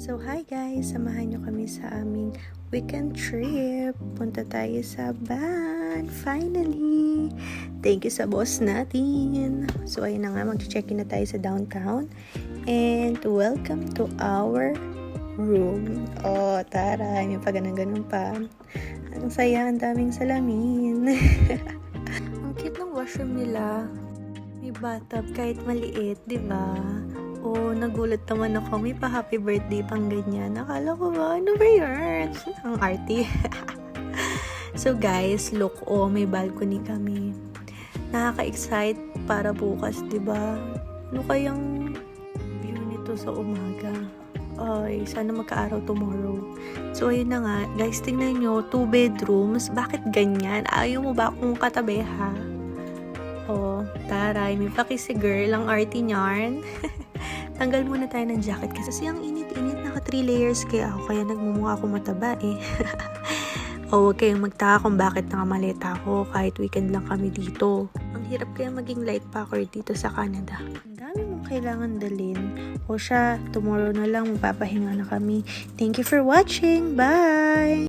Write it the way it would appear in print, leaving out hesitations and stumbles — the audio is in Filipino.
So hi guys, samahan nyo kami sa aming weekend trip. Punta tayo sa van, finally! Thank you sa boss natin. So ayun na nga, mag-check-in na tayo sa downtown. And welcome to our room. Oh, tara, may pa ganun pa. Ang saya, ang daming salamin. Ang cute ng washroom nila. May bathtub kahit maliit, di ba? Oh, nagulat naman ako. May pa happy birthday pang ganyan. Nakala ko ba, ano ba yun? Ang arty. So guys, look, oh, may balcony kami. Nakaka-excite para bukas, di ba? Ano kayang view nito sa umaga? Ay, sana magka-araw tomorrow. So, ayun na nga. Guys, tingnan nyo, 2 bedrooms. Bakit ganyan? Ayaw mo ba akong katabi, ha? Oh, taray. May pakisi girl. Ang arty yarn. Tanggal muna tayo ng jacket kasi ang init-init. Naka 3 layers kaya nagmumukha ako mataba eh. O, huwag kayong magtaka kung bakit nakamaleta ako kahit weekend lang kami dito. Ang hirap kaya maging light packer dito sa Canada. Ang dami mong kailangan dalhin. O siya, tomorrow na lang magpapahinga na kami. Thank you for watching. Bye!